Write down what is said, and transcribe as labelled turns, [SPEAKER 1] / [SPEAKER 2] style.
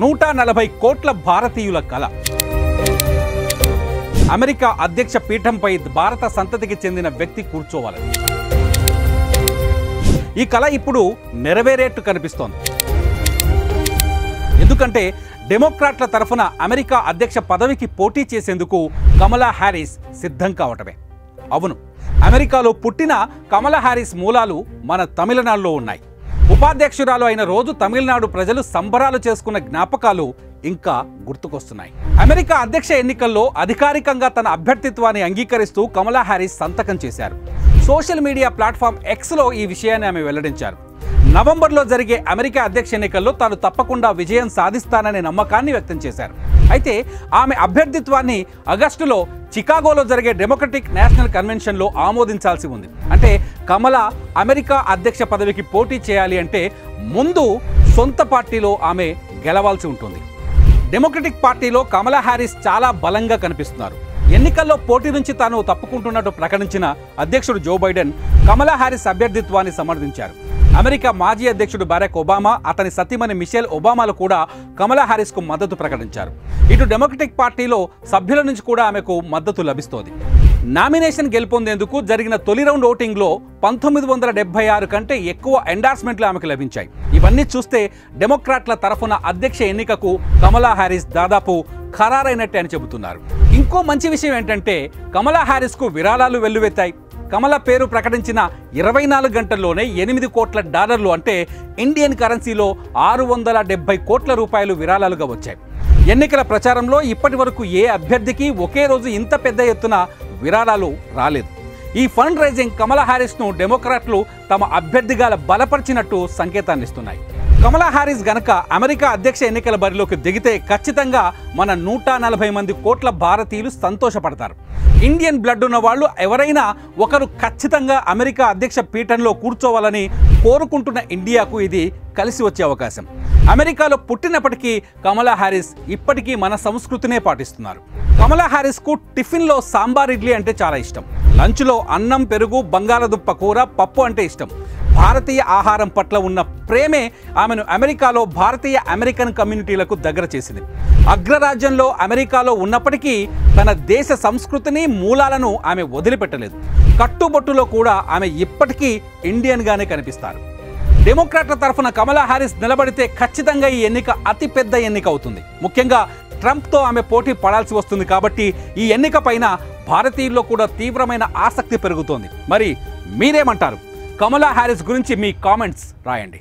[SPEAKER 1] 140 కోట్ల భారతీయుల కల. అమెరికా అధ్యక్ష పీఠంపై భారత సంతతికి చెందిన వ్యక్తి కూర్చోవాలని ఈ కల ఇప్పుడు నెరవేరేట్టు కనిపిస్తోంది. ఎందుకంటే డెమోక్రాట్ల తరఫున అమెరికా అధ్యక్ష పదవికి పోటీ చేసేందుకు కమలా హ్యారిస్ సిద్ధం కావటమే. అవును, అమెరికాలో పుట్టిన కమలా హ్యారిస్ మూలాలు మన తమిళనాడులో ఉన్నాయి. ఉపాధ్యక్షురాలు అయిన రోజు తమిళనాడు ప్రజలు సంబరాలు చేసుకున్న జ్ఞాపకాలు ఇంకా గుర్తుకొస్తున్నాయి. అమెరికా అధ్యక్ష ఎన్నికల్లో అధికారికంగా తన అభ్యర్థిత్వాన్ని అంగీకరిస్తూ కమలా హ్యారిస్ సంతకం చేశారు. సోషల్ మీడియా ప్లాట్ఫామ్ ఎక్స్లో ఈ విషయాన్ని ఆమె వెల్లడించారు. నవంబర్లో జరిగే అమెరికా అధ్యక్ష ఎన్నికల్లో తాను తప్పకుండా విజయం సాధిస్తాననే నమ్మకాన్ని వ్యక్తం చేశారు. అయితే ఆమె అభ్యర్థిత్వాన్ని ఆగస్టులో చికాగోలో జరిగే డెమోక్రటిక్ నేషనల్ కన్వెన్షన్లో ఆమోదించాల్సి ఉంది. అంటే కమల అమెరికా అధ్యక్ష పదవికి పోటీ చేయాలి అంటే ముందు సొంత పార్టీలో ఆమె గెలవాల్సి ఉంటుంది. డెమోక్రటిక్ పార్టీలో కమలా హ్యారిస్ చాలా బలంగా కనిపిస్తున్నారు. ఎన్నికల్లో పోటీ నుంచి తాను తప్పుకుంటున్నట్టు ప్రకటించిన అధ్యక్షుడు జో బైడెన్ కమలా హ్యారిస్ అభ్యర్థిత్వాన్ని సమర్థించారు. అమెరికా మాజీ అధ్యక్షుడు బరాక్ ఒబామా, అతని సతీమణి మిషేల్ ఒబామాలు కూడా కమలా హ్యారిస్కు మద్దతు ప్రకటించారు. ఇటు డెమోక్రటిక్ పార్టీలో సభ్యుల నుంచి కూడా ఆమెకు మద్దతు లభిస్తోంది. నామినేషన్ గెలుపొందేందుకు జరిగిన తొలి రౌండ్ ఓటింగ్లో 1976 కంటే ఎక్కువ ఎండార్స్మెంట్లు ఆమెకు లభించాయి. ఇవన్నీ చూస్తే డెమోక్రాట్ల తరఫున అధ్యక్ష ఎన్నికకు కమలా హ్యారిస్ దాదాపు ఖరారైనట్టే అని చెబుతున్నారు. ఇంకో మంచి విషయం ఏంటంటే కమలా హ్యారిస్కు విరాళాలు వెల్లువెత్తాయి. కమల పేరు ప్రకటించిన 24 గంటల్లోనే $8 కోట్ల అంటే ఇండియన్ కరెన్సీలో 670 కోట్ల రూపాయలు విరాళాలుగా వచ్చాయి. ఎన్నికల ప్రచారంలో ఇప్పటి వరకు ఏ అభ్యర్థికి ఒకే రోజు ఇంత పెద్ద ఎత్తున విరాళాలు రాలేదు. ఈ ఫండ్ రైజింగ్ కమలా హ్యారిస్ను డెమోక్రాట్లు తమ అభ్యర్థిగా బలపరిచినట్టు సంకేతాన్ని ఇస్తున్నాయి. కమలా హ్యారిస్ గనక అమెరికా అధ్యక్ష ఎన్నికల బరిలోకి దిగితే ఖచ్చితంగా మన 140 కోట్ల భారతీయులు సంతోషపడతారు. ఇండియన్ బ్లడ్ ఉన్న వాళ్ళు ఎవరైనా ఒకరు ఖచ్చితంగా అమెరికా అధ్యక్ష పీఠంలో కూర్చోవాలని కోరుకుంటున్న ఇండియాకు ఇది కలిసి వచ్చే అవకాశం. అమెరికాలో పుట్టినప్పటికీ కమలా హ్యారిస్ ఇప్పటికీ మన సంస్కృతినే పాటిస్తున్నారు. కమలా హ్యారిస్కు టిఫిన్లో సాంబార్ ఇడ్లీ అంటే చాలా ఇష్టం. లంచ్లో అన్నం, పెరుగు, బంగాళదుంప కూర, పప్పు అంటే ఇష్టం. భారతీయ ఆహారం పట్ల ఉన్న ప్రేమే ఆమెను అమెరికాలో భారతీయ అమెరికన్ కమ్యూనిటీలకు దగ్గర చేసింది. అగ్రరాజ్యంలో అమెరికాలో ఉన్నప్పటికీ తన దేశ సంస్కృతిని, మూలాలను ఆమె వదిలిపెట్టలేదు. కట్టుబొట్టులో కూడా ఆమె ఇప్పటికీ ఇండియన్గానే కనిపిస్తారు. డెమోక్రాట్ల తరఫున కమలా హ్యారిస్ నిలబడితే ఖచ్చితంగా ఈ ఎన్నిక అతిపెద్ద ఎన్నిక అవుతుంది. ముఖ్యంగా ట్రంప్తో ఆమె పోటీ పడాల్సి వస్తుంది కాబట్టి ఈ ఎన్నిక పైన భారతీయుల్లో కూడా తీవ్రమైన ఆసక్తి పెరుగుతోంది. మరి మీరేమంటారు? కమలా హ్యారిస్ గురించి మీ కామెంట్స్ రాయండి.